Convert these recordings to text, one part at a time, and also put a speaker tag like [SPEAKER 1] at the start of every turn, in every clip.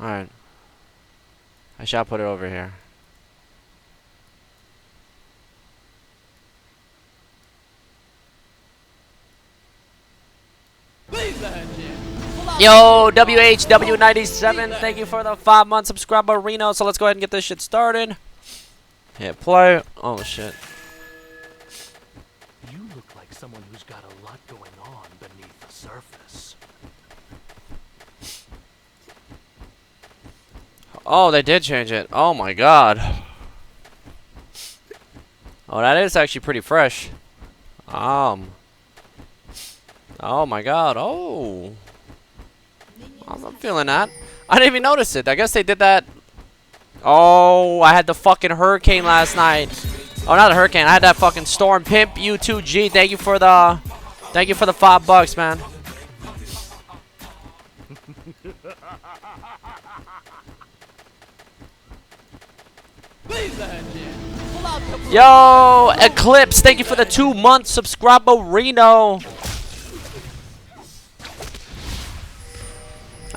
[SPEAKER 1] Alright. I shall put it over here. Yo, WHW97, thank you for the 5-month subscriber, Reno. So let's go ahead and get this shit started. Hit play. Oh shit.
[SPEAKER 2] You look like someone who's got a lot going on beneath the surface.
[SPEAKER 1] Oh, they did change it. Oh my god. Oh, that is actually pretty fresh. Oh my god. Oh. I'm feeling that. I didn't even notice it. I guess they did that. Oh, I had the fucking hurricane last night. Oh, not a hurricane. I had that fucking storm. Pimp U2G. Thank you for the $5, man. Yo, Eclipse. Thank you for the 2-month subscriber, Reno.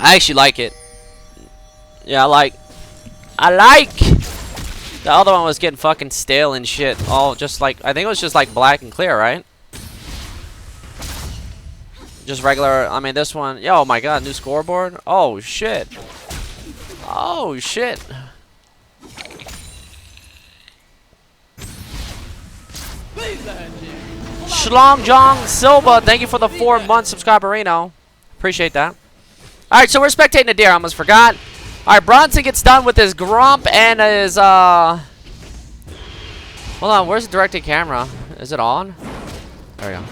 [SPEAKER 1] I actually like it. Yeah, I like. The other one was getting fucking stale and shit. Oh, just like, I think it was just like black and clear, right? Just regular. I mean, this one. Yo, oh my god, new scoreboard. Oh shit. Oh shit. Shlong Jong Silva, thank you for the 4-month subscriber, Reno. Appreciate that. Alright, so we're spectating the deer. I almost forgot. Alright, Bronson gets done with his grump and his, Hold on, where's the directed camera? Is it on? There we go.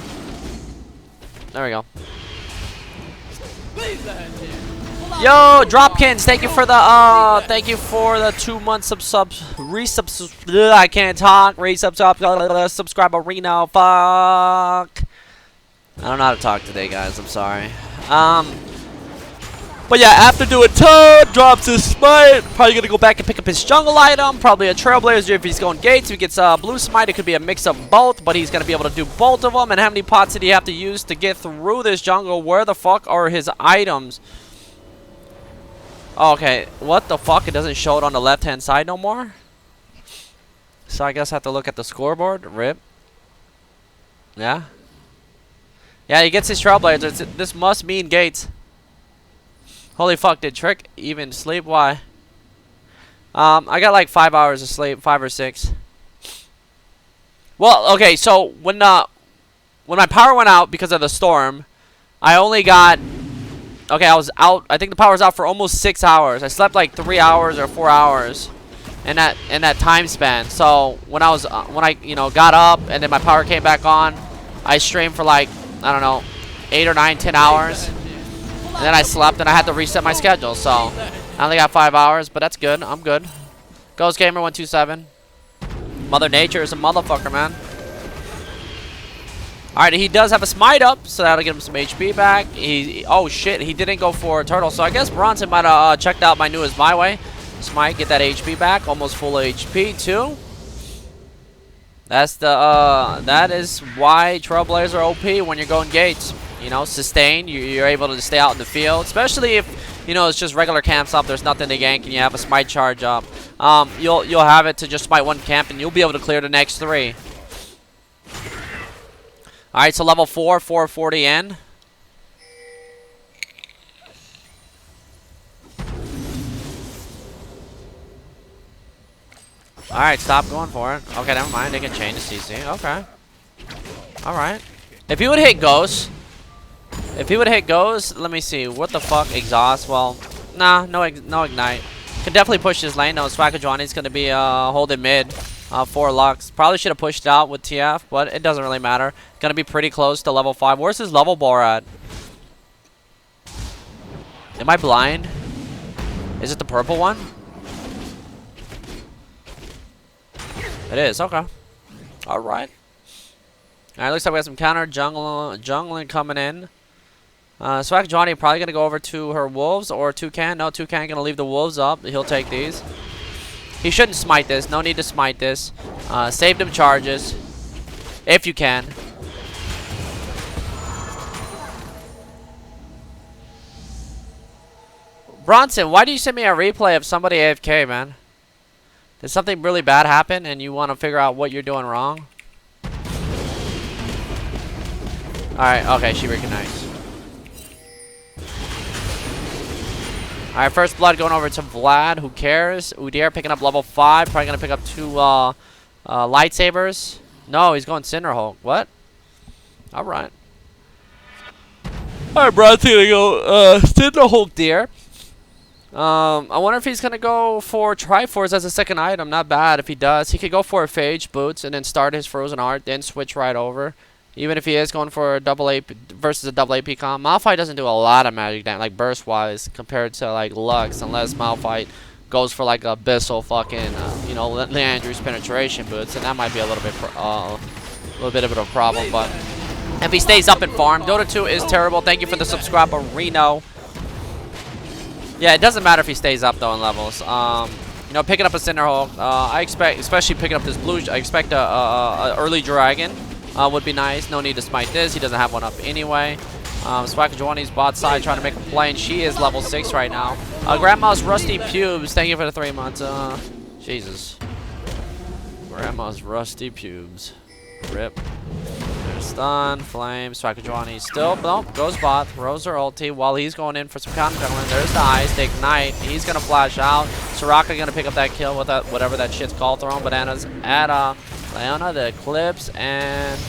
[SPEAKER 1] There we go. Yo, Dropkins, thank you for the, 2-month resubs, I can't talk. Subscriber, Reno, fuck. I don't know how to talk today, guys. I'm sorry. But yeah, after doing Toad, drops his smite. Probably gonna go back and pick up his jungle item. Probably a Trailblazer if he's going Gates. If he gets blue smite, it could be a mix of both. But he's gonna be able to do both of them. And how many pots did he have to use to get through this jungle? Where the fuck are his items? Oh, okay, what the fuck? It doesn't show it on the left-hand side no more? So I guess I have to look at the scoreboard. Rip. Yeah. Yeah, he gets his Trailblazer. This must mean Gates. Holy fuck, did Trick even sleep? Why? I got like 5 hours of sleep, 5 or 6. Well, okay, so when my power went out because of the storm, I only got, okay, I was out, I think the power was out for almost 6 hours. I slept like 3 hours or 4 hours in that time span. So when I got up and then my power came back on, I streamed for like, I don't know, 8 or 9, 10 hours. And then I slept and I had to reset my schedule. So I only got 5 hours, but that's good. I'm good. Ghost Gamer 127. Mother Nature is a motherfucker, man. Alright, he does have a smite up, so that'll give him some HP back. Oh shit, he didn't go for a turtle. So I guess Bronson might have checked out my newest my way. Smite, get that HP back. Almost full HP too. That's the that is why Trailblazer OP when you're going Gates. You know, sustain. You're able to stay out in the field, especially if it's just regular camps up. There's nothing to gank, and you have a smite charge up. You'll have it to just smite one camp, and you'll be able to clear the next 3. All right, so level 4, 440 in. All right, stop going for it. Okay, never mind. They can change the CC. Okay. All right. If he would hit Ghost. If he would hit Ghost, let me see. What the fuck? Exhaust? Well, nah, no Ignite. Can definitely push his lane. No, Swagajwani's going to be holding mid. 4 Lux. Probably should have pushed out with TF, but it doesn't really matter. Going to be pretty close to level 5. Where's his level bar at? Am I blind? Is it the purple one? It is. Okay. All right. All right, looks like we have some counter jungling coming in. Swag Johnny probably going to go over to her wolves or Toucan. No, Toucan going to leave the wolves up. He'll take these. He shouldn't smite this. No need to smite this. Save them charges. If you can. Bronson, why do you send me a replay of somebody AFK, man? Did something really bad happen and you want to figure out what you're doing wrong? Alright, okay, she recognized. Alright, first blood going over to Vlad. Who cares? Udyr picking up level 5. Probably going to pick up 2 lightsabers. No, he's going Cinderhulk. What? Alright. Alright, Bronson going to go Cinderhulk deer. I wonder if he's going to go for Triforce as a second item. Not bad if he does. He could go for a Phage, Boots, and then start his Frozen Heart, then switch right over. Even if he is going for a double AP versus a double AP comp. Malphite doesn't do a lot of magic damage, like burst-wise, compared to like Lux, unless Malphite goes for like Abyssal fucking, you know, Leandre's Penetration Boots, and that might be a little bit of a problem, but if he stays up in farm, Dota 2 is terrible. Thank you for the subscriber, Reno. Yeah, it doesn't matter if he stays up though in levels. You know, picking up a Cinderhulk, I expect, especially picking up this blue, I expect a early dragon would be nice. No need to smite this. He doesn't have one up anyway. Swakajuani's bot side trying to make a play, and she is level 6 right now. Grandma's Rusty Pubes, thank you for the 3 months. Jesus. Grandma's Rusty Pubes. Rip. There's stun, flame, Swakajuani still, nope, goes bot, throws her ulti while he's going in for some counter juggling. There's the ice, the ignite, he's gonna flash out. Soraka gonna pick up that kill with that, whatever that shit's called, throwing bananas at Leona, the Eclipse, and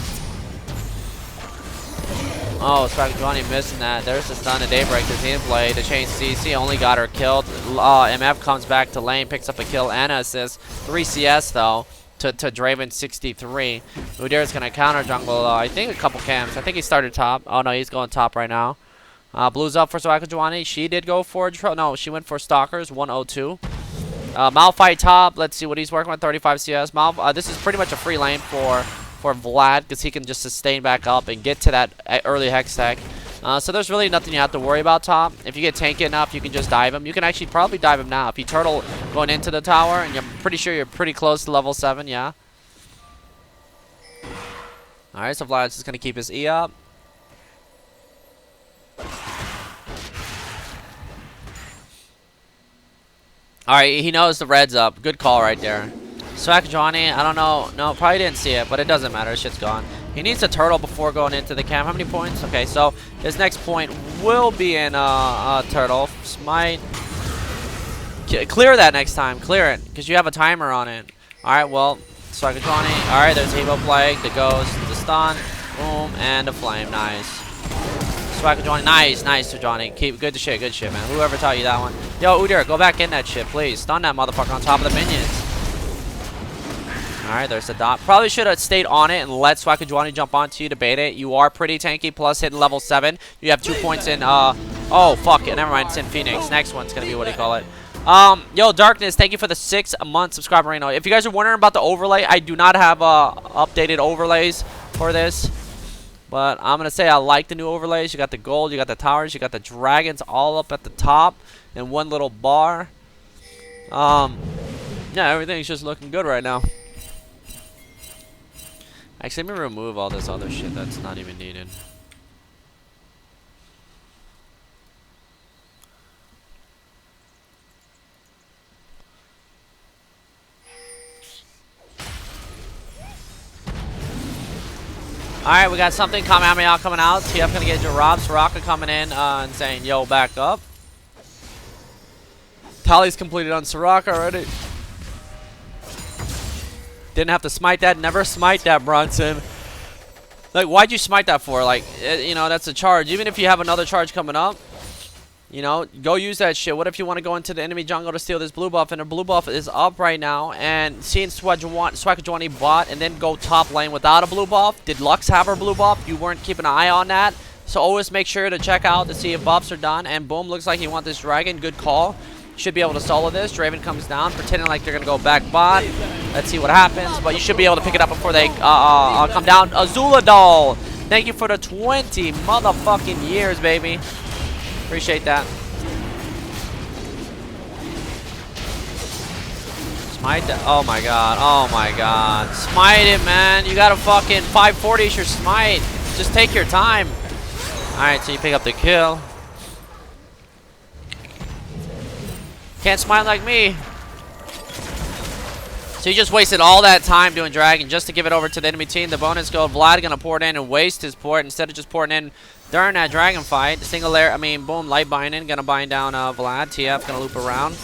[SPEAKER 1] oh, Swakajuani missing that. There's the stun to Daybreak, the team play, the chain CC only got her killed. MF comes back to lane, picks up a kill and an assist. 3 CS though. To Draven 63. Udyr is gonna counter jungle. I think a couple camps. I think he started top. Oh no, he's going top right now. Blue's up for Swakajuani. She did go for no, she went for Stalkers 102. Malphite top. Let's see what he's working with. 35 CS. This is pretty much a free lane for Vlad because he can just sustain back up and get to that early hex tech. So there's really nothing you have to worry about top. If you get tanky enough, you can just dive him. You can actually probably dive him now. If you turtle going into the tower, and you're pretty sure you're pretty close to level 7, yeah. Alright, so Vlad's just going to keep his E up. Alright, he knows the red's up. Good call right there. Swakajuani, I don't know. No, probably didn't see it, but it doesn't matter. Shit's gone. He needs a turtle before going into the camp. How many points? Okay, so his next point will be in turtle. Smite. Clear that next time. Clear it, because you have a timer on it. Alright, well, Swakajuani. Alright, there's Evo Plague, the Ghost, the Stun, boom, and a Flame. Nice. Swakajuani, nice to Johnny. Keep good shit, man. Whoever taught you that one. Yo, Udyr, go back in that shit, please. Stun that motherfucker on top of the minions. Alright, there's the dot. Probably should have stayed on it and let Swakajuani jump onto you to bait it. You are pretty tanky, plus hitting level 7. You have 2 points in, oh, fuck it. Never mind, it's in Phoenix. Next one's going to be, what do you call it? Yo, Darkness, thank you for the 6-month subscriber, Reno. If you guys are wondering about the overlay, I do not have, updated overlays for this. But I'm going to say I like the new overlays. You got the gold, you got the towers, you got the dragons all up at the top in one little bar. Yeah, everything's just looking good right now. Actually, let me remove all this other shit that's not even needed. Alright, we got something. Kamehameha coming out. TF gonna get Rob. Soraka coming in and saying, yo, back up. Tally's completed on Soraka already. Didn't have to smite that. Never smite that, Bronson. Like, why'd you smite that for? Like, you know, that's a charge. Even if you have another charge coming up, you know, go use that shit. What if you want to go into the enemy jungle to steal this blue buff, and the blue buff is up right now, and seeing Swakajuani bot and then go top lane without a blue buff? Did Lux have her blue buff? You weren't keeping an eye on that. So always make sure to check out to see if buffs are done. And boom, looks like you want this dragon. Good call. Should be able to solo this. Draven comes down, pretending like they're going to go back bot. Let's see what happens. But you should be able to pick it up before they come down. Azula Doll, thank you for the 20 motherfucking years, baby. Appreciate that. Smite that. Oh my god. Oh my god. Smite it, man. You got a fucking 540 is your smite. Just take your time. Alright, so you pick up the kill. Can't smile like me. So he just wasted all that time doing dragon just to give it over to the enemy team. The bonus gold, Vlad gonna pour it in and waste his port instead of just pouring in during that dragon fight. Single layer, I mean, boom, light binding, gonna bind down Vlad. TF gonna loop around.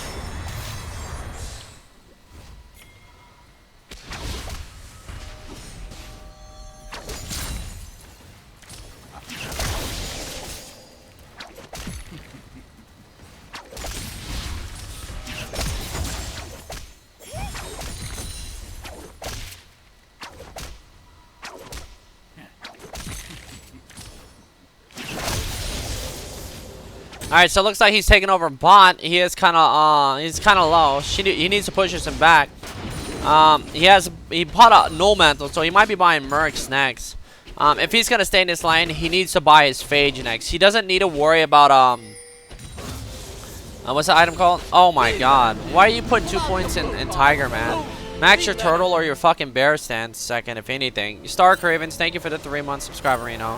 [SPEAKER 1] All right, so it looks like he's taking over bot. He is kind of low. He needs to push us back. He bought a null mantle, so he might be buying mercs next. If he's gonna stay in this lane, he needs to buy his phage next. He doesn't need to worry about what's the item called? Oh my god, why are you putting 2 points in Tiger, man? Max your turtle or your fucking bear stance second, if anything. Star Cravens, thank you for the 3-month subscriber, Reno.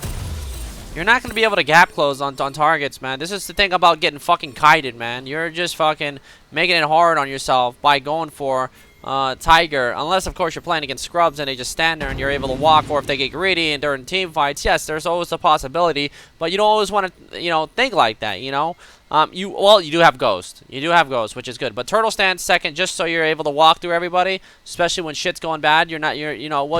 [SPEAKER 1] You're not going to be able to gap close on targets, man. This is the thing about getting fucking kited, man. You're just fucking making it hard on yourself by going for Tiger. Unless, of course, you're playing against scrubs and they just stand there and you're able to walk. Or if they get greedy and during team fights, yes, there's always a possibility. But you don't always want to, you know, think like that, you know. You do have Ghost. You do have Ghost, which is good. But Turtle stands second just so you're able to walk through everybody, especially when shit's going bad. You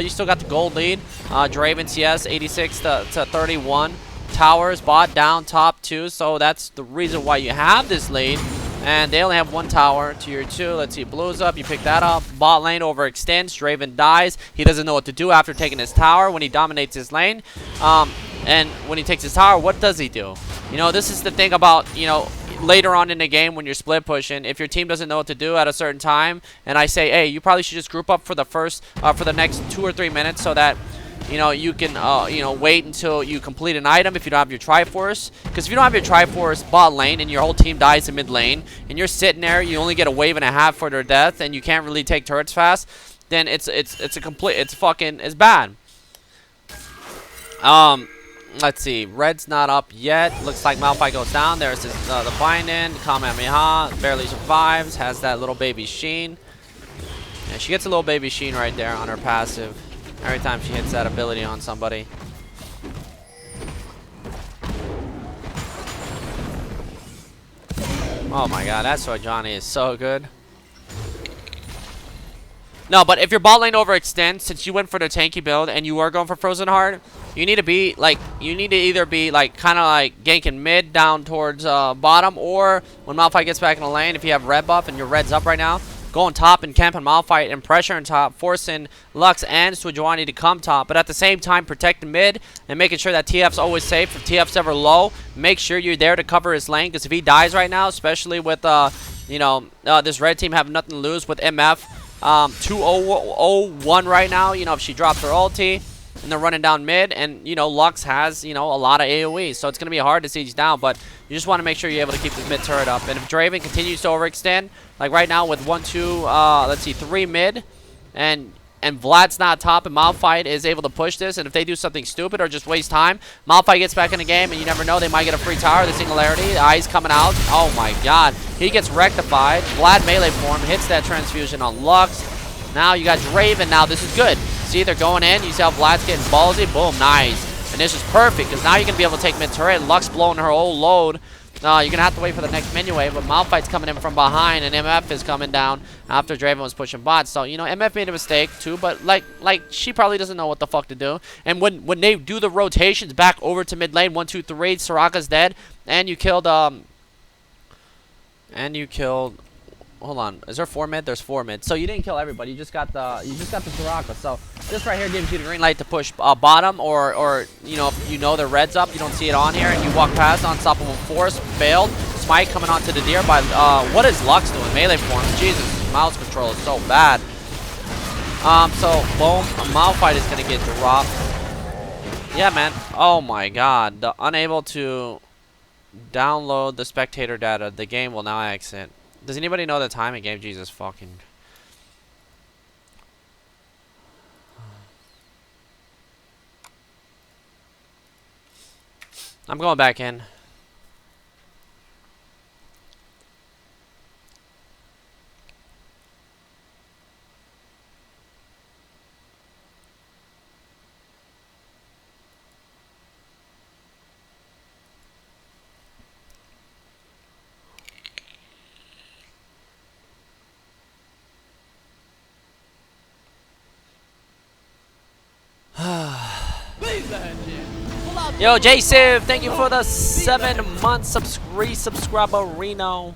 [SPEAKER 1] still got the gold lead. Draven's, yes, 86 to 31. Towers, bot down, top 2. So that's the reason why you have this lead. And they only have 1 tower. Tier 2. Let's see. Blows up. You pick that up. Bot lane overextends. Draven dies. He doesn't know what to do after taking his tower when he dominates his lane. And when he takes his tower, what does he do? You know, this is the thing about, you know, later on in the game when you're split pushing, if your team doesn't know what to do at a certain time, and I say, hey, you probably should just group up for the next 2 or 3 minutes so that, you know, you can, wait until you complete an item if you don't have your Triforce. Because if you don't have your Triforce bot lane and your whole team dies in mid lane, and you're sitting there, you only get a wave and a half for their death, and you can't really take turrets fast, then it's bad. Let's see. Red's not up yet. Looks like Malphite goes down. There's the bind-in. Kamehameha. Barely survives. Has that little baby Sheen. Yeah, she gets a little baby Sheen right there on her passive every time she hits that ability on somebody. Oh my god, that Soy Johnny is so good. No, but if your bot lane overextends, since you went for the tanky build and you are going for Frozen Heart, you need to either be like kind of like ganking mid down towards bottom, or when Malphite gets back in the lane, if you have red buff and your red's up right now, go on top and camp on Malphite and pressure on top, forcing Lux and Sejuani to come top, but at the same time protecting mid and making sure that TF's always safe. If TF's ever low, make sure you're there to cover his lane, because if he dies right now, especially with this red team have nothing to lose with MF 2-0-1 right now, you know, if she drops her ulti and they're running down mid, and you know Lux has, you know, a lot of AoE, so it's gonna be hard to siege down, but you just want to make sure you're able to keep this mid turret up. And if Draven continues to overextend, like right now with 3 mid, and Vlad's not top and Malphite is able to push this, and if they do something stupid or just waste time, Malphite gets back in the game, and you never know, they might get a free tower. The singularity, the eyes coming out. Oh my god, he gets rectified. Vlad melee form hits that transfusion on Lux. Now you got Draven. Now this is good. See, they're going in. You see how Vlad's getting ballsy. Boom, nice. And this is perfect, because now you're going to be able to take mid turret. Lux blowing her whole load. You're going to have to wait for the next minion wave, but Malphite's coming in from behind, and MF is coming down after Draven was pushing bots. So, you know, MF made a mistake too, but like she probably doesn't know what the fuck to do. And when they do the rotations back over to mid lane, 1, 2, 3, Soraka's dead, and you killed hold on, is there 4 mid? There's 4 mid. So you didn't kill everybody. You just got the Soraka. So this right here gives you the green light to push bottom, or you know, if you know the red's up, you don't see it on here, and you walk past Unstoppable Force, failed. Smite coming onto the Udyr by what is Lux doing? Melee form. Jesus, mouse control is so bad. So boom, a Malphite is gonna get dropped. Yeah, man. Oh my god, the unable to download the spectator data. The game will now exit. Does anybody know the time it gave? Jesus fucking. I'm going back in. Yo, J Civ, thank you for the 7-month subscriber, Reno.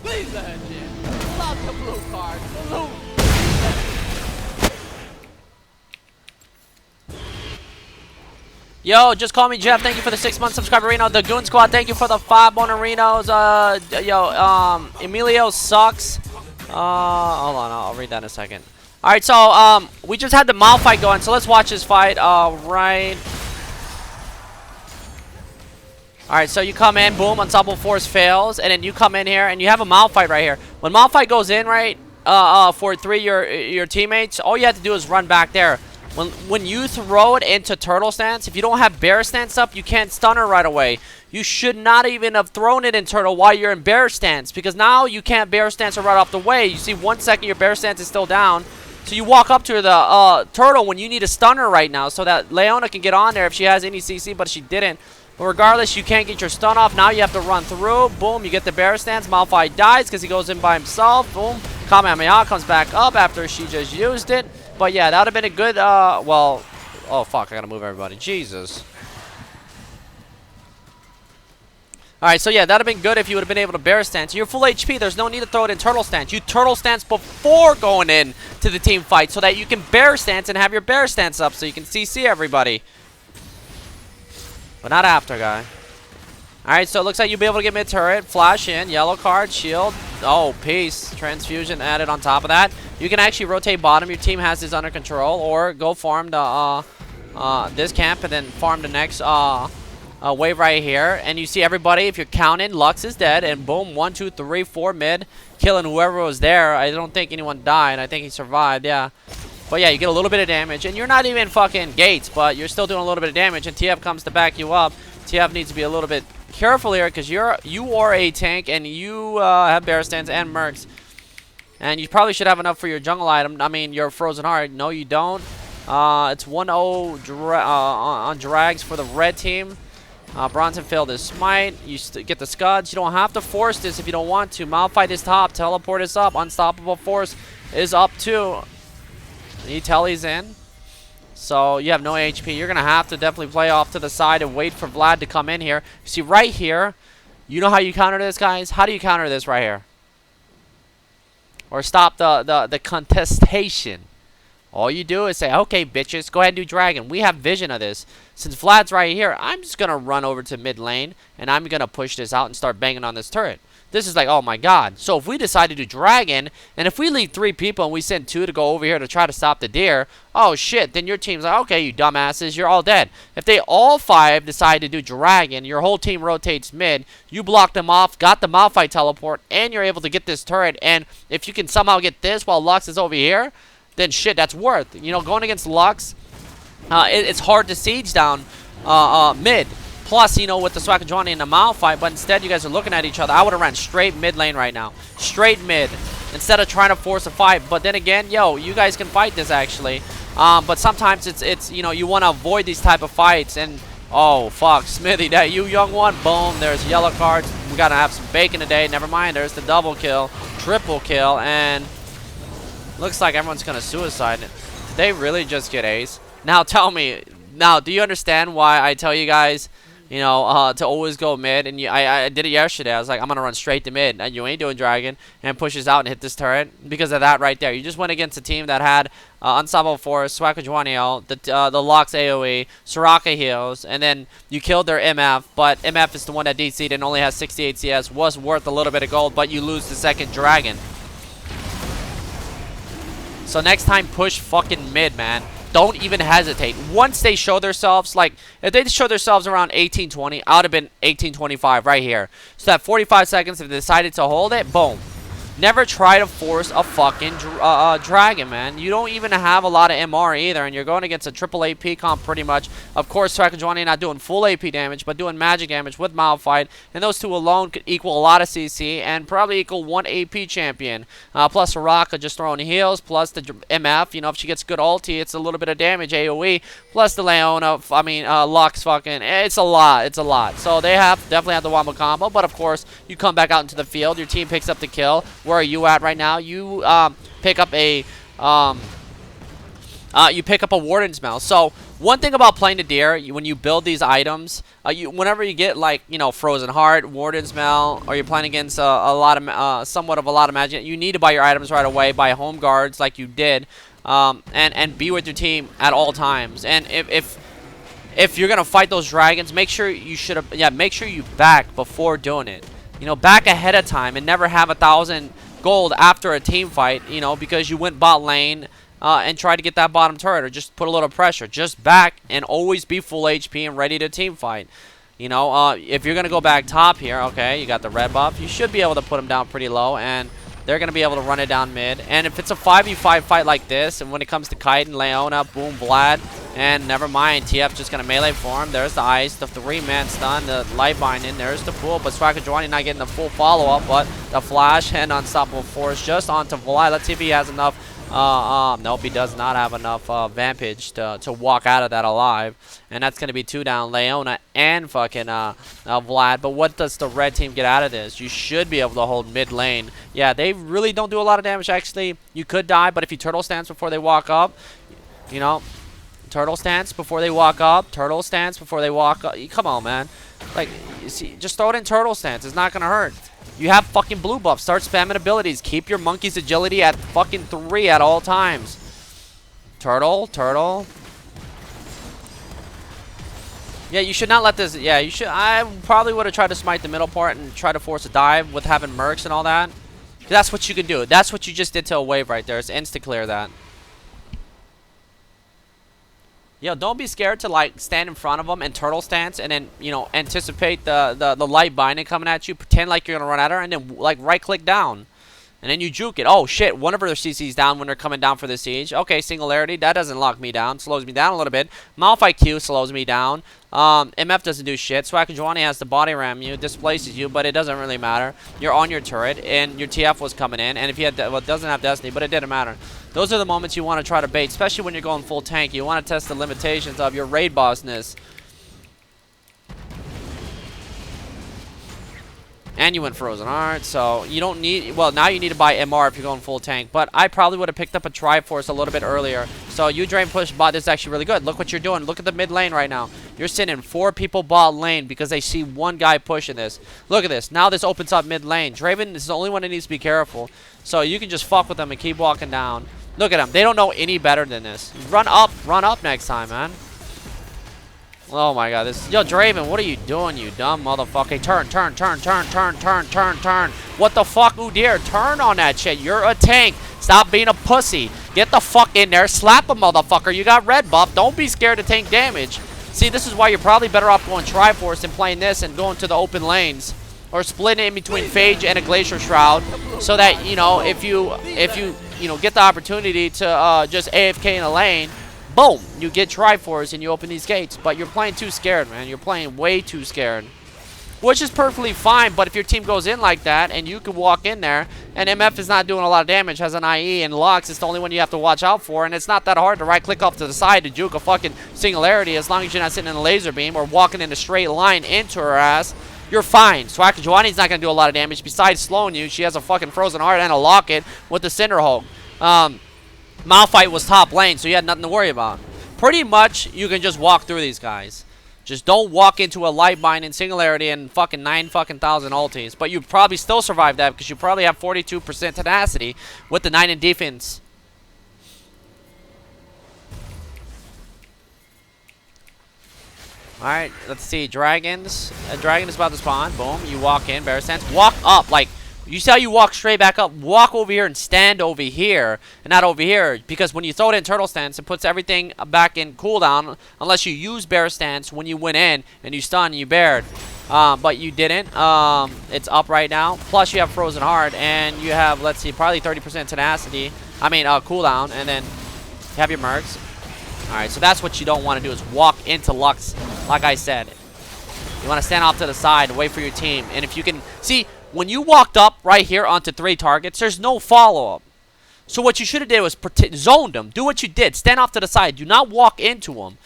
[SPEAKER 3] Please, Legend. Pull out the blue card. Blue.
[SPEAKER 1] Yo, just call me Jeff. Thank you for the 6-month subscriber, Reno. The Goon Squad, thank you for the 5 Bonarinos. Emilio sucks. Hold on, I'll read that in a second. All right, so we just had the Mal fight going, so let's watch this fight. Right. All right, so you come in, boom, Unstoppable Force fails, and then you come in here and you have a Mal fight right here. When Mal fight goes in, right, for 3 your teammates, all you have to do is run back there. When you throw it into turtle stance, if you don't have bear stance up, you can't stun her right away. You should not even have thrown it in turtle while you're in bear stance, because now you can't bear stance her right off the way. You see 1 second your bear stance is still down, so you walk up to the turtle when you need to stun her right now so that Leona can get on there if she has any CC, but she didn't. But regardless, you can't get your stun off. Now you have to run through. Boom, you get the bear stance. Malphite dies because he goes in by himself. Boom. Kamehameha comes back up after she just used it. But yeah, that would have been a good, well, oh fuck, I gotta move everybody. Jesus. Alright, so yeah, that would have been good if you would have been able to bear stance. You're full HP, there's no need to throw it in turtle stance. You turtle stance before going in to the team fight so that you can bear stance and have your bear stance up so you can CC everybody. But not after, guy. Alright, so it looks like you'll be able to get mid-turret, flash in, yellow card, shield. Oh, peace. Transfusion added on top of that. You can actually rotate bottom. Your team has this under control. Or go farm the, this camp and then farm the next wave right here. And you see everybody, if you're counting, Lux is dead. And boom, 1, 2, 3, 4 mid. Killing whoever was there. I don't think anyone died. I think he survived, yeah. But yeah, you get a little bit of damage. And you're not even fucking Gates, but you're still doing a little bit of damage. And TF comes to back you up. TF needs to be a little bit careful here because you are a tank and you have bear stance and mercs. And you probably should have enough for your jungle item. I mean, your Frozen Heart. No, you don't. It's 1-0 on drags for the red team. Bronson failed his smite. You get the scuds. You don't have to force this if you don't want to. Malphite is top. Teleport is up. Unstoppable Force is up too. You tell he's in. So you have no HP. You're going to have to definitely play off to the side and wait for Vlad to come in here. You see right here, you know how you counter this, guys? How do you counter this right here? Or stop the contestation. All you do is say, okay, bitches, go ahead and do dragon. We have vision of this. Since Vlad's right here, I'm just going to run over to mid lane, and I'm going to push this out and start banging on this turret. This is like, oh my god. So if we decide to do dragon, and if we leave 3 people and we send 2 to go over here to try to stop the deer, oh shit, then your team's like, okay, you dumbasses, you're all dead. If they all 5 decide to do dragon, your whole team rotates mid, you block them off, got the Malphite teleport, and you're able to get this turret, and if you can somehow get this while Lux is over here, then shit, that's worth. You know, going against Lux, it's hard to siege down mid. Plus, you know, with the Swakajwani and the Malphite, but instead you guys are looking at each other. I would have ran straight mid lane right now. Straight mid. Instead of trying to force a fight. But then again, yo, you guys can fight this actually. But sometimes it's you know, you want to avoid these type of fights. And, oh, fuck, Smithy, that you young one. Boom, there's yellow cards. We got to have some bacon today. Never mind, there's the double kill. Triple kill. And looks like everyone's going to suicide. Did they really just get ace? Now, tell me. Now, do you understand why I tell you guys, you know, to always go mid? And I did it yesterday. I was like, I'm going to run straight to mid. And you ain't doing dragon. And pushes out and hit this turret. Because of that right there. You just went against a team that had Unstoppable Force, Swakajwanio, the Lux AoE, Soraka heals. And then you killed their MF. But MF is the one that DC'd and only has 68 CS. Was worth a little bit of gold. But you lose the second dragon. So next time, push fucking mid, man. Don't even hesitate. Once they show themselves, like, if they show themselves around 18:20, I would have been 18:25 right here. So that 45 seconds, if they decided to hold it, boom. never try to force a fucking dragon, man. You don't even have a lot of MR either, and you're going against a triple AP comp pretty much. Of course, Trick2G not doing full AP damage, but doing magic damage with Malphite, and those two alone could equal a lot of CC and probably equal 1 AP champion. Plus Soraka just throwing heals, plus the MF, you know, if she gets good ulti, it's a little bit of damage AoE, plus the Leona, Lux fucking, it's a lot, it's a lot. So they definitely have the wombo combo, but of course, you come back out into the field, your team picks up the kill. Where are you at right now? You pick up a Warden's Mail. So one thing about playing Udyr, when you build these items, whenever you get like, you know, Frozen Heart, Warden's Mail, or you're playing against somewhat of a lot of magic, you need to buy your items right away, buy home guards like you did, and be with your team at all times. And if you're gonna fight those dragons, make sure you back before doing it. You know, back ahead of time and never have 1,000 gold after a team fight, you know, because you went bot lane and tried to get that bottom turret or just put a little pressure. Just back and always be full HP and ready to team fight. You know, if you're going to go back top here, okay, you got the red buff. You should be able to put them down pretty low, and they're going to be able to run it down mid. And if it's a 5v5 fight like this, and when it comes to Kite and Leona, boom, Vlad, and never mind, TF just going to melee for him. There's the ice, the 3-man stun, the light binding, there's the pool, but Trick2G not getting the full follow-up, but the flash and unstoppable force just onto Vlad. Let's see if he has enough. Nope, he does not have enough Vampage to walk out of that alive. And that's going to be 2 down, Leona and fucking Vlad. But what does the red team get out of this? You should be able to hold mid lane. Yeah, they really don't do a lot of damage, actually. You could die, but if you turtle stance before they walk up, you know, turtle stance before they walk up, turtle stance before they walk up. Come on, man. Like, you see, just throw it in turtle stance. It's not going to hurt. You have fucking blue buff. Start spamming abilities. Keep your monkey's agility at fucking 3 at all times. Turtle, turtle. Yeah, you should not let this. Yeah, you should. I probably would have tried to smite the middle part and try to force a dive with having mercs and all that. That's what you can do. That's what you just did to a wave right there. It's insta clear that. Yo, don't be scared to like stand in front of them and turtle stance, and then, you know, anticipate the light binding coming at you. Pretend like you're gonna run at her, and then like right click down, and then you juke it. Oh shit! One of their CC's down when they're coming down for the siege. Okay, singularity, that doesn't lock me down. Slows me down a little bit. Malphite Q slows me down. MF doesn't do shit. Trick2G has to body ram you, displaces you, but it doesn't really matter. You're on your turret, and your TF was coming in, and if you had, well, it doesn't have Destiny, but it didn't matter. Those are the moments you want to try to bait, especially when you're going full tank. You want to test the limitations of your raid bossness. And you went Frozen Heart, so you don't need... Well, now you need to buy MR if you're going full tank. But I probably would have picked up a Triforce a little bit earlier. So you drain push bot, this is actually really good. Look what you're doing. Look at the mid lane right now. You're sending 4 people bot lane because they see one guy pushing this. Look at this. Now this opens up mid lane. Draven is the only one that needs to be careful. So you can just fuck with them and keep walking down. Look at them. They don't know any better than this. Run up next time, man. Oh my god, this... Yo, Draven, what are you doing, you dumb motherfucker? Turn. What the fuck, Udyr? Turn on that shit. You're a tank. Stop being a pussy. Get the fuck in there. Slap a motherfucker. You got red buff. Don't be scared to tank damage. See, this is why you're probably better off going Triforce than playing this and going to the open lanes. Or splitting it in between Phage and a Glacier Shroud. So that, you know, if you get the opportunity to just AFK in a lane, boom, you get Triforce and you open these gates. But you're playing too scared, man. You're playing way too scared. Which is perfectly fine, but if your team goes in like that and you can walk in there and MF is not doing a lot of damage, has an IE, and Lux is the only one you have to watch out for, and it's not that hard to right click off to the side to juke a fucking singularity as long as you're not sitting in a laser beam or walking in a straight line into her ass. You're fine. Trick2G's not going to do a lot of damage. Besides slowing you, she has a fucking Frozen Heart and a Locket with the Cinder Hulk. Malphite was top lane, so you had nothing to worry about. Pretty much, you can just walk through these guys. Just don't walk into a light bind in singularity and fucking 9,000 ultis. But you probably still survive that because you probably have 42% tenacity with the 9 in defense. Alright, let's see. Dragons. A dragon is about to spawn. Boom. You walk in. Bear stance. Walk up. Like, You see how you walk straight back up? Walk over here and stand over here and not over here. Because when you throw it in turtle stance, it puts everything back in cooldown. Unless you use bear stance when you went in and you stun and you bared. But you didn't. It's up right now. Plus you have frozen heart and you have, let's see, probably 30% tenacity. I mean, cooldown. And then you have your mercs. Alright, so that's what you don't want to do is walk into Lux. Like I said. You want to stand off to the side and wait for your team. And if you can... See... When you walked up right here onto 3 targets, there's no follow-up. So what you should have did was zoned them. Do what you did. Stand off to the side. Do not walk into them.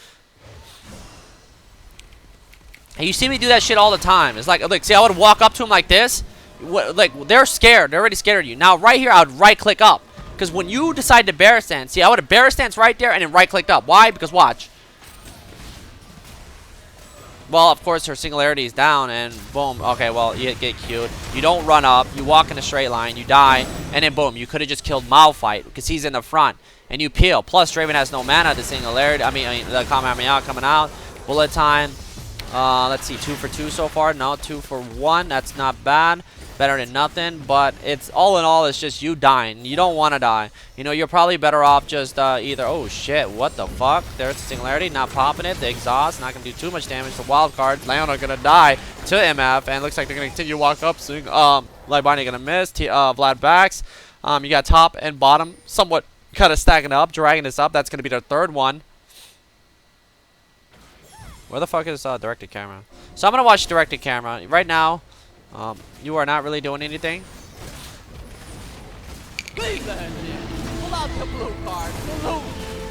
[SPEAKER 1] And you see me do that shit all the time. It's like, look, see, I would walk up to them like this. Like, they're scared. They're already scared of you. Now, right here, I would right-click up. Because when you decide to bear stance, see, I would have bear stance right there and then right-clicked up. Why? Because watch. Well, of course, her singularity is down, and boom. Okay, well, you get queued. You don't run up. You walk in a straight line. You die, and then boom. You could have just killed Malphite because he's in the front, and you peel. Plus, Draven has no mana. The singularity. I mean the Kamehameha coming out. Bullet time. Let's see, 2 for 2 so far. No, 2 for 1. That's not bad. Better than nothing, but it's all in all, it's just you dying. You don't want to die. You know, you're probably better off just either. Oh shit! What the fuck? There's the singularity, not popping it. The exhaust, not gonna do too much damage. The wild card, Leona gonna die to MF, and looks like they're gonna continue to walk up soon. Lightbinding gonna miss. Vlad backs. You got top and bottom, somewhat kind of stacking up, dragging this up. That's gonna be their 3rd one. Where the fuck is directed camera? So I'm gonna watch directed camera right now. You are not really doing anything.
[SPEAKER 3] Leave that shit. Pull out the blue card.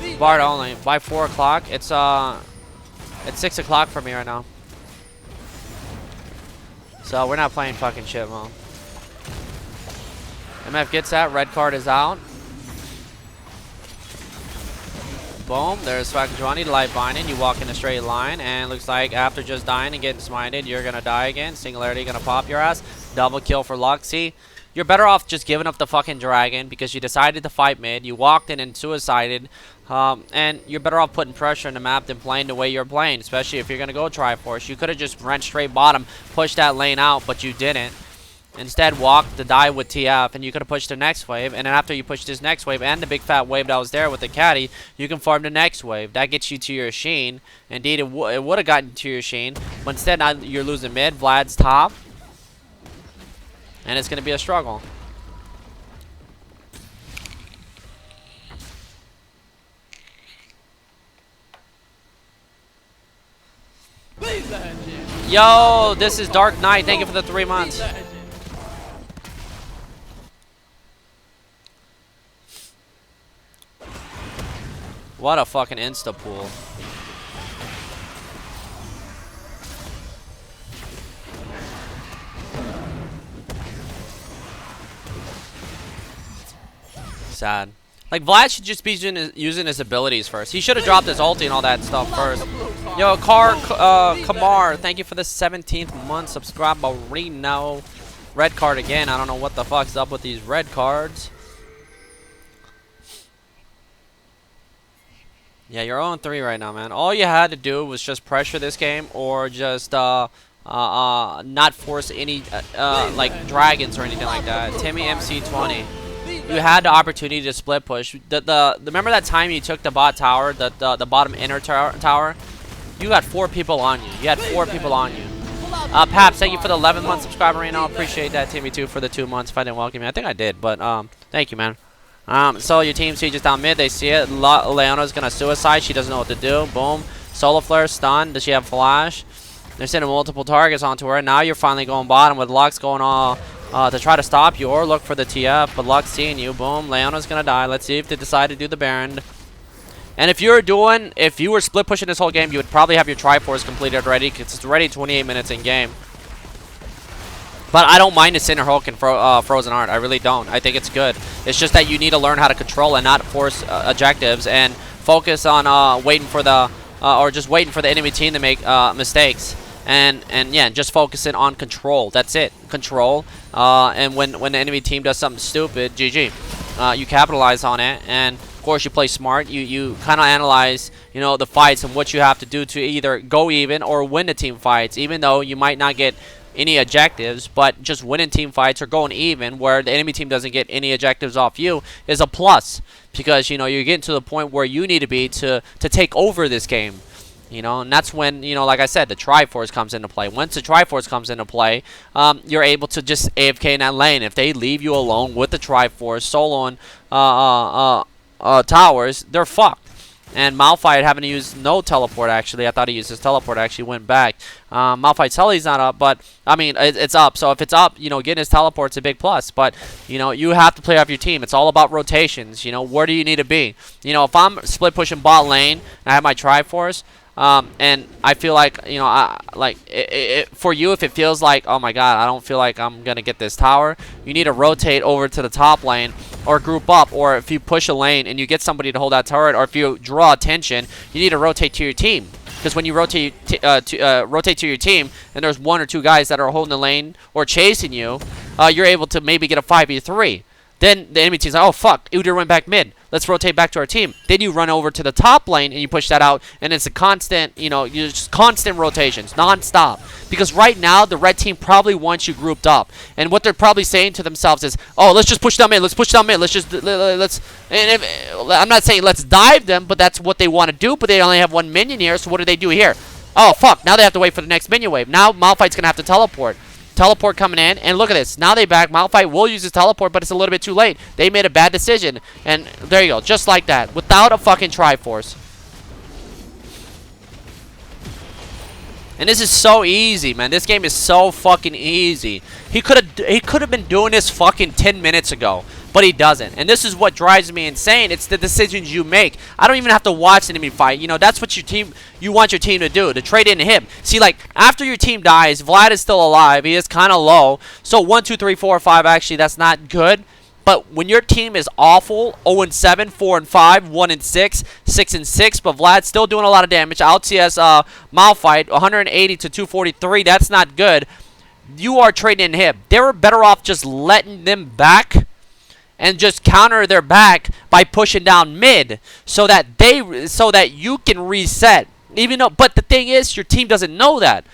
[SPEAKER 3] Leave
[SPEAKER 1] Bard only. By 4 o'clock. It's 6 o'clock for me right now. So we're not playing fucking shit, Mom. MF gets that. Red card is out. Boom. There's Swagajwani, light binding. You walk in a straight line, and looks like after just dying and getting smited, you're gonna die again. Singularity gonna pop your ass. Double kill for Luxie. You're better off just giving up the fucking dragon because you decided to fight mid. You walked in and suicided. And you're better off putting pressure on the map than playing the way you're playing, especially if you're gonna go Triforce. You could have just ran straight bottom, pushed that lane out, but you didn't. Instead, walked to die with TF, and you could have pushed the next wave. And then after you push this next wave and the big fat wave that was there with the caddy, you can farm the next wave. That gets you to your Sheen. Indeed, it would have gotten to your Sheen. But instead, now you're losing mid. Vlad's top. And it's going to be a struggle.
[SPEAKER 3] Leave that shit.
[SPEAKER 1] Yo, this is Dark Knight. Thank you for the 3 months. What a fucking insta pool. Sad. Like, Vlad should just be using his abilities first. He should have dropped his ulti and all that stuff first. Yo, Kamar, thank you for the 17th month. Subscribe already now. Red card again. I don't know what the fuck's up with these red cards. Yeah, you're 0-3 right now, man. All you had to do was just pressure this game or just not force any like dragons or anything like that. Timmy MC20. You had the opportunity to split push. Remember that time you took the bot tower, the bottom inner tower? You had 4 people on you. You had 4 people on you. Paps, thank you for the 11-month subscriber right now. Appreciate that, Timmy, too, for the 2 months. If I didn't welcome you, I think I did, but thank you, man. So your team sieges down mid. They see it. Leona's gonna suicide. She doesn't know what to do. Boom. Solar flare stun. Does she have flash? They're sending multiple targets onto her. Now you're finally going bottom with Lux going all to try to stop you or look for the TF. But Lux seeing you. Boom. Leona's gonna die. Let's see if they decide to do the Baron. And if you were split pushing this whole game, you would probably have your Triforce completed already because it's already 28 minutes in game. But I don't mind the Sinner Hulk and Frozen Heart. I really don't. I think it's good. It's just that you need to learn how to control and not force objectives and focus on waiting for the or just waiting for the enemy team to make mistakes. And yeah, just focusing on control. That's it. Control. And when the enemy team does something stupid, GG. You capitalize on it, and of course you play smart. You kind of analyze, you know, the fights and what you have to do to either go even or win the team fights. Even though you might not get any objectives, but just winning team fights or going even where the enemy team doesn't get any objectives off you is a plus, because, you know, you're getting to the point where you need to be to take over this game. You know, and that's when, you know, like I said, the Triforce comes into play. Once the Triforce comes into play, you're able to just AFK in that lane. If they leave you alone with the Triforce, soloing towers, they're fucked. And Malphite having to use no teleport, actually. I thought he used his teleport, actually went back. Malphite's Helly's not up, but, I mean, it's up. So if it's up, you know, getting his teleport's a big plus. But, you know, you have to play off your team. It's all about rotations. You know, where do you need to be? You know, if I'm split pushing bot lane, and I have my Triforce, and I feel like, you know, for you, if it feels like, oh my god, I don't feel like I'm going to get this tower, you need to rotate over to the top lane or group up. Or if you push a lane and you get somebody to hold that turret, or if you draw attention, you need to rotate to your team. Because when you rotate to your team and there's 1 or 2 guys that are holding the lane or chasing you, you're able to maybe get a 5v3. Then the enemy team's like, oh fuck, Udyr went back mid. Let's rotate back to our team. Then you run over to the top lane and you push that out, and it's a constant, you know, just constant rotations, non-stop. Because right now the red team probably wants you grouped up, and what they're probably saying to themselves is, oh, let's just push them in. Let's push them in. Let's just let's. And if, I'm not saying let's dive them, but that's what they want to do. But they only have 1 minion here, so what do they do here? Oh fuck! Now they have to wait for the next minion wave. Now Malphite's gonna have to teleport. Teleport coming in, and look at this. Now they back. Malphite will use his teleport, but it's a little bit too late. They made a bad decision, and there you go, just like that, without a fucking Triforce. And this is so easy, man. This game is so fucking easy. He could have been doing this fucking 10 minutes ago, but he doesn't. And this is what drives me insane. It's the decisions you make. I don't even have to watch the enemy fight. You know, that's what you want your team to do, to trade in him. See, like, after your team dies, Vlad is still alive. He is kind of low. So 1, 2, 3, 4, 5, actually, that's not good. But when your team is awful, 0-7, 4-5, 1-6, 6-6, but Vlad's still doing a lot of damage. Out CS Malphite, 180 to 243. That's not good. You are trading in him. They were better off just letting them back and just counter their back by pushing down mid, so that you can reset. Even though, but the thing is, your team doesn't know that.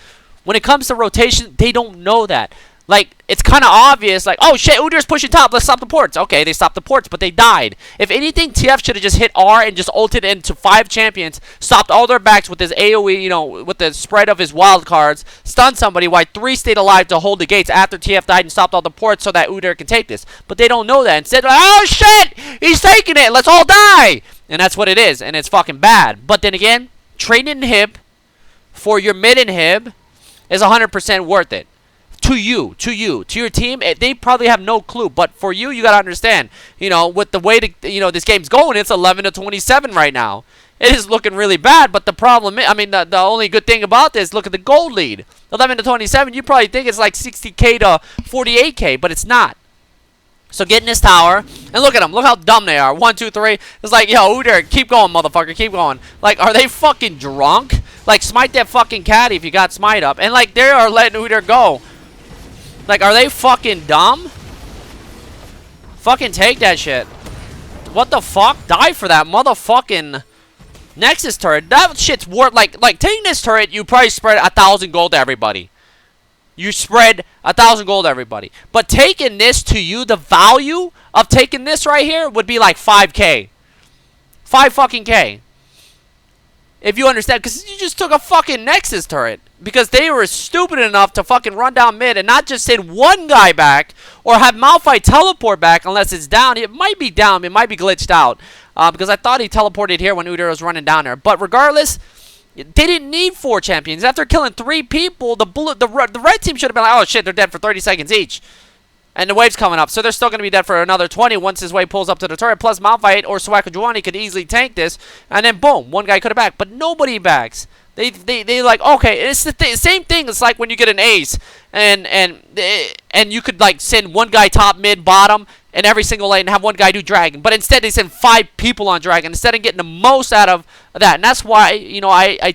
[SPEAKER 1] When it comes to rotation, they don't know that. Like, it's kind of obvious, like, oh shit, Udyr's pushing top, let's stop the ports. Okay, they stopped the ports, but they died. If anything, TF should have just hit R and just ulted into 5 champions, stopped all their backs with his AoE, you know, with the spread of his wild cards, stunned somebody while 3 stayed alive to hold the gates after TF died and stopped all the ports so that Udyr can take this. But they don't know that. Instead, like, oh shit, he's taking it, let's all die! And that's what it is, and it's fucking bad. But then again, trading inhib for your mid inhib is 100% worth it. To your team, they probably have no clue. But for you, you gotta understand, you know, with the way this game's going, it's 11 to 27 right now. It is looking really bad. But the problem is, I mean, the only good thing about this, look at the gold lead, 11 to 27. You probably think it's like 60k to 48k, but it's not. So getting this tower, and look at them. Look how dumb they are. 1, 2, 3. It's like, yo, Udyr, keep going, motherfucker, keep going. Like, are they fucking drunk? Like, smite that fucking caddy if you got smite up, and like they are letting Udyr go. Like, are they fucking dumb? Fucking take that shit. What the fuck? Die for that motherfucking Nexus turret. That shit's worth, like taking this turret, you probably spread 1,000 gold to everybody. You spread 1,000 gold to everybody. But taking this to you, the value of taking this right here would be like 5k. 5 fucking k. If you understand, because you just took a fucking Nexus turret. Because they were stupid enough to fucking run down mid and not just send 1 guy back or have Malphite teleport back unless it's down. It might be down. It might be glitched out. Because I thought he teleported here when Udyr was running down there. But regardless, they didn't need 4 champions. After killing 3 people, the red team should have been like, oh shit, they're dead for 30 seconds each. And the wave's coming up, so they're still going to be dead for another 20 once this wave pulls up to the turret. Plus, Malphite or Swakajuani could easily tank this. And then, boom, 1 guy could have backed. But nobody backs. They like, okay, it's the same thing. It's like when you get an ace. And you could, like, send 1 guy top, mid, bottom, in every single lane and have 1 guy do dragon. But instead, they send 5 people on dragon instead of getting the most out of that. And that's why, you know, I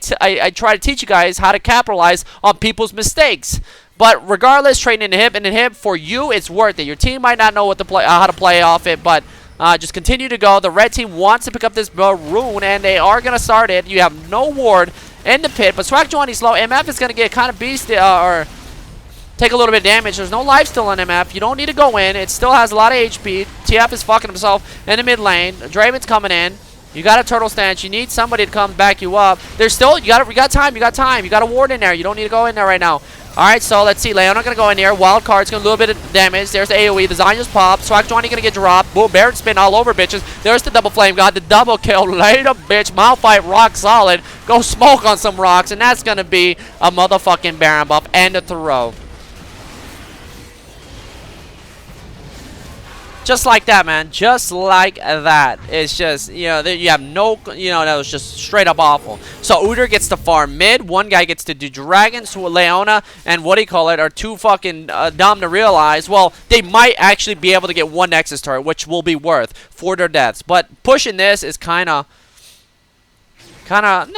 [SPEAKER 1] try to teach you guys how to capitalize on people's mistakes. But regardless, trading inhib for you, it's worth it. Your team might not know what to play, how to play off it, but just continue to go. The red team wants to pick up this rune, and they are going to start it. You have no ward in the pit, but Swakajuani's low. MF is going to get kind of beast, or take a little bit of damage. There's no life still on MF. You don't need to go in. It still has a lot of HP. TF is fucking himself in the mid lane. Draven's coming in. You got a turtle stance. You need somebody to come back you up. There's still, you got time. You got time. You got a ward in there. You don't need to go in there right now. Alright, so let's see. Leona gonna go in here. Wild card's gonna do a little bit of damage. There's the AoE. The Zanya's pop. Swag Johnny gonna get dropped. Boom, Baron spin all over bitches. There's the double flame god. The double kill. Later, bitch. Malphite rock solid. Go smoke on some rocks. And that's gonna be a motherfucking Baron buff and a throw. Just like that, man. Just like that. It's just, you know, you have no, you know, that was just straight up awful. So Udyr gets to farm mid. One guy gets to do dragons. So Leona and what do you call it are too fucking dumb to realize. Well, they might actually be able to get one Nexus turret, which will be worth for their deaths. But pushing this is kind of, nah.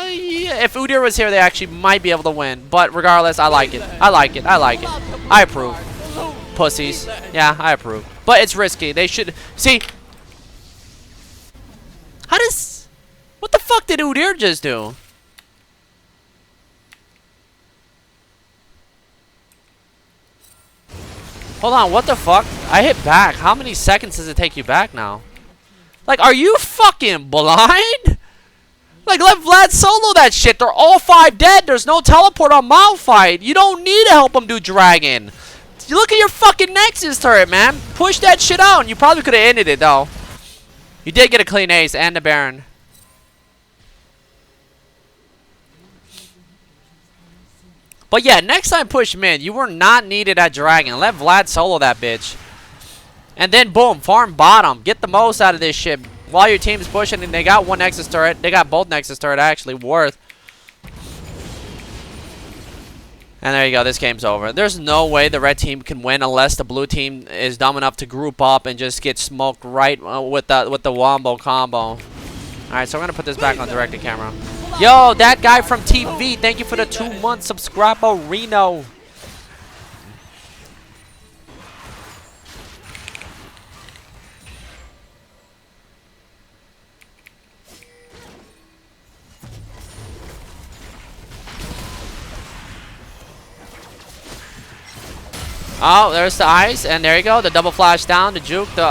[SPEAKER 1] Yeah, if Udyr was here, they actually might be able to win. But regardless, I like it. I like it. I like it. I approve. Pussies. Yeah, I approve. But it's risky. They should see. How does? What the fuck did Udyr just do? Hold on. What the fuck? I hit back. How many seconds does it take you back now? Like, are you fucking blind? Like, let Vlad solo that shit. They're all 5 dead. There's no teleport on Malphite. You don't need to help him do dragon. You look at your fucking Nexus turret, man. Push that shit out. You probably could have ended it, though. You did get a clean ace and a Baron. But yeah, next time push mid. You were not needed at Dragon. Let Vlad solo that bitch. And then, boom, farm bottom. Get the most out of this shit. While your team's pushing, and they got one Nexus turret. They got both Nexus turret, actually, worth. And there you go. This game's over. There's no way the red team can win unless the blue team is dumb enough to group up and just get smoked right with the wombo combo. All right, so we're gonna put this back on direct to camera. Yo, that guy from TV. Thank you for the 2-month subscriber, Reno. Oh, there's the ice, and there you go. The double flash down, the juke, the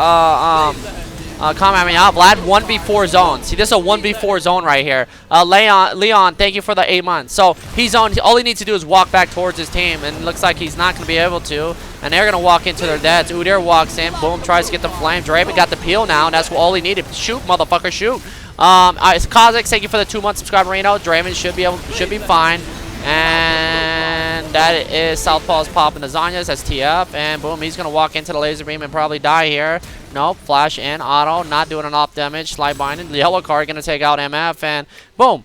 [SPEAKER 1] Kamehameha. Vlad 1v4 zone. See, this is a 1v4 zone right here. Leon, thank you for the 8 months. So he's on. All he needs to do is walk back towards his team, and it looks like he's not going to be able to. And they're going to walk into their deaths. Udyr walks in, boom, tries to get the flame. Draven got the peel now, and that's all he needed. Shoot, motherfucker, shoot. It's Kha'Zix, thank you for the 2-month subscriber, Reno. Draven should be fine. And that is Southpaw's popping the Zanyas. That's TF. And boom, he's going to walk into the laser beam and probably die here. Nope, flash in, auto, not doing enough damage. Slide binding. The yellow card going to take out MF. And boom.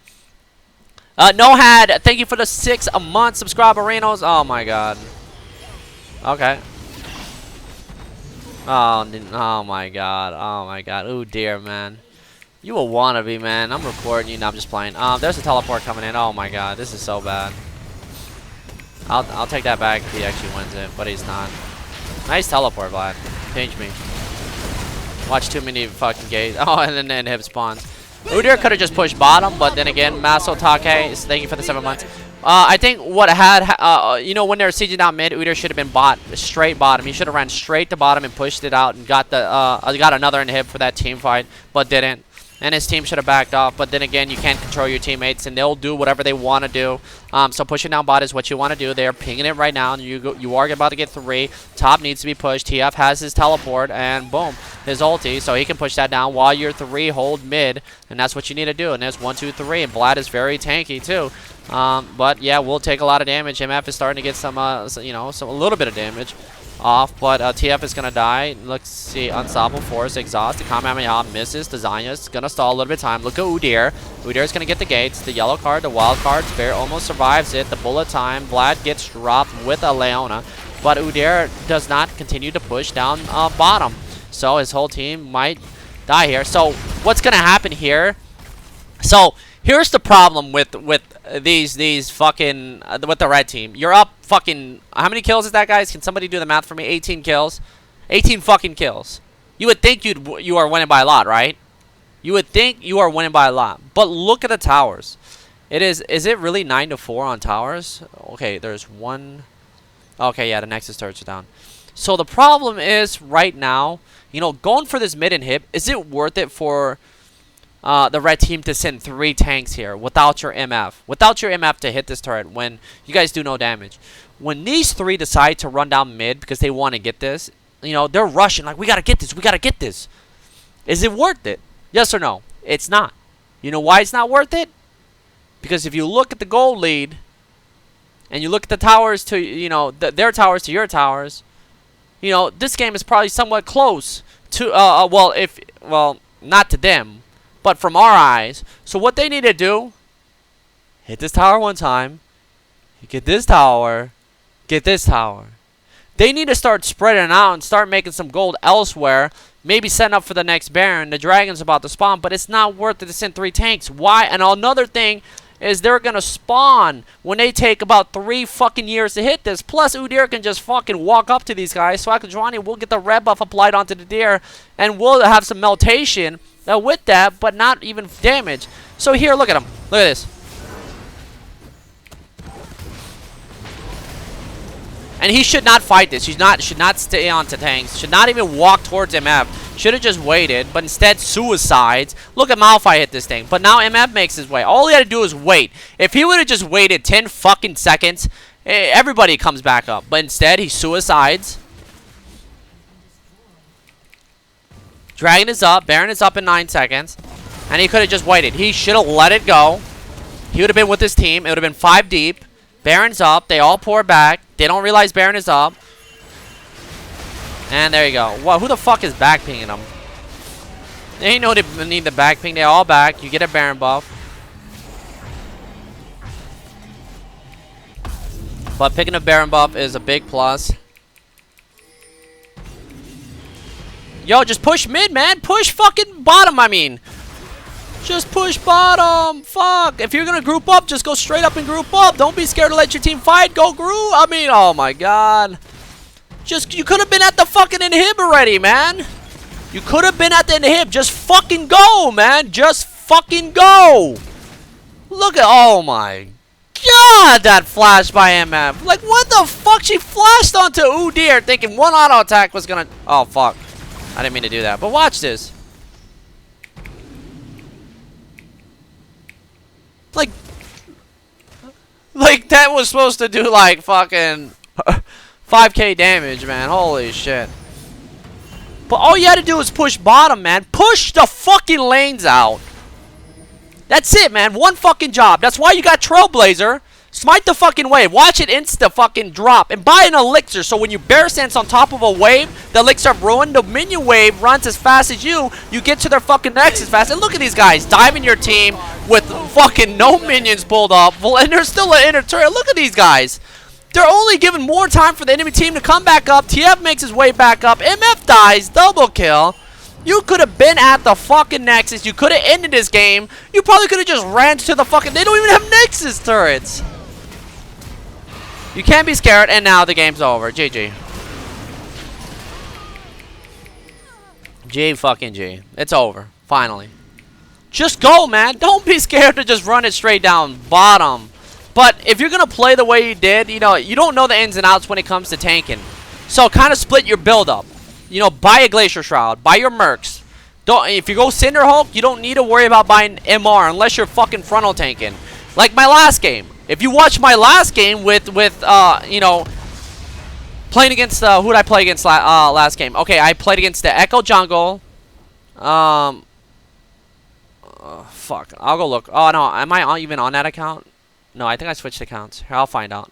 [SPEAKER 1] No-Had, thank you for the 6-month subscriber, Renos. Oh my god. Okay. Oh my god. Oh my god. Oh dear, man. You a wannabe, man. I'm recording you. No, I'm just playing. There's a teleport coming in. Oh my god, this is so bad. I'll take that back if he actually wins it, but he's not. Nice teleport, Vlad. Pinch me. Watch too many fucking gates. Oh, and then hip spawns. Udyr could have just pushed bottom, but then again, Maso Take, thank you for the 7 months. I think what you know, when they were sieging down mid, Udyr should have been straight bottom. He should have ran straight to bottom and pushed it out and got another inhib for that team fight, but didn't. And his team should have backed off, but then again, you can't control your teammates, and they'll do whatever they want to do. So pushing down bot is what you want to do. They're pinging it right now, and you are about to get 3. Top needs to be pushed. TF has his teleport, and boom, his ulti, so he can push that down while your 3 hold mid, and that's what you need to do. And there's 1, 2, 3, and Vlad is very tanky too. But yeah, we'll take a lot of damage. MF is starting to get some, you know, a little bit of damage off, but TF is gonna die. Let's see, unstoppable force, exhaust, the Kamehameha misses, the Zanya's gonna stall a little bit of time. Look at Udyr. Udyr's gonna get the gates, the yellow card, the wild card, Bear almost survives it, the bullet time, Vlad gets dropped with a Leona, but Udyr does not continue to push down bottom, so his whole team might die here. So what's gonna happen here? So here's the problem with these fucking with the red team. You're up fucking, how many kills is that, guys? Can somebody do the math for me? 18 kills. 18 fucking kills. You would think you are winning by a lot, right? You would think you are winning by a lot. But look at the towers. Is it really 9-4 on towers? Okay, there's 1, Okay, yeah, the Nexus turrets are down. So the problem is right now, you know, going for this mid inhib, is it worth it for the red team to send 3 tanks here without your MF? Without your MF to hit this turret when you guys do no damage. When these 3 decide to run down mid because they want to get this, you know, they're rushing like, we got to get this, we got to get this. Is it worth it? Yes or no? It's not. You know why it's not worth it? Because if you look at the gold lead and you look at the towers to, you know, their towers to your towers, you know, this game is probably somewhat close to, well, not to them, but from our eyes. So what they need to do, hit this tower one time, get this tower, get this tower. They need to start spreading out and start making some gold elsewhere. Maybe setting up for the next Baron. The Dragon's about to spawn, but it's not worth it to send 3 tanks. Why? And another thing is they're going to spawn when they take about 3 fucking years to hit this. Plus, Udyr can just fucking walk up to these guys. So Akajwani will get the red buff applied onto the deer, and we'll have some meltation with that, but not even damage. So here, look at him. Look at this. And he should not fight this. He should not stay on to tanks. Should not even walk towards MF. Should have just waited, but instead suicides. Look at Malphite hit this thing. But now MF makes his way. All he had to do is wait. If he would have just waited 10 fucking seconds, everybody comes back up. But instead, he suicides. Dragon is up. Baron is up in 9 seconds. And he could have just waited. He should have let it go. He would have been with his team. It would have been 5 deep. Baron's up. They all pour back. They don't realize Baron is up. And there you go. What? Who the fuck is back pinging them? They ain't know they need the back ping. They all back. You get a Baron buff. But picking a Baron buff is a big plus. Yo, just push mid, man. Push fucking bottom, I mean. Just push bottom. Fuck. If you're going to group up, just go straight up and group up. Don't be scared to let your team fight. Go group. I mean, oh my god. You could have been at the fucking inhib already, man. You could have been at the inhib. Just fucking go, man. Just fucking go. Look at, oh my god, that flash by MF. Like, what the fuck? She flashed onto Udyr thinking one auto attack was going to, oh fuck. I didn't mean to do that. But watch this. Like that was supposed to do like fucking 5k damage, man. Holy shit. But all you had to do was push bottom, man. Push the fucking lanes out. That's it, man. One fucking job. That's why you got Trailblazer. Smite the fucking wave. Watch it insta fucking drop. And buy an elixir so when you bear stance on top of a wave, the elixir of ruin, the minion wave runs as fast as you. You get to their fucking necks as fast. And look at these guys diving your team with fucking no minions pulled up. And there's still an inner turret. Look at these guys. They're only giving more time for the enemy team to come back up. TF makes his way back up. MF dies. Double kill. You could have been at the fucking Nexus. You could have ended this game. You probably could have just ran to the fucking... They don't even have Nexus turrets. You can't be scared, and now the game's over. GG. G fucking G. It's over. Finally. Just go, man. Don't be scared to just run it straight down bottom. But if you're going to play the way you did, you know, you don't know the ins and outs when it comes to tanking. So kind of split your build up. You know, buy a Glacier Shroud. Buy your Mercs. If you go Cinder Hulk, you don't need to worry about buying MR unless you're fucking frontal tanking. Like my last game. If you watch my last game with you know, playing against, who did I play against last game? Okay, I played against the Echo Jungle. Fuck. I'll go look. Oh, no. Am I even on that account? No, I think I switched accounts. Here, I'll find out.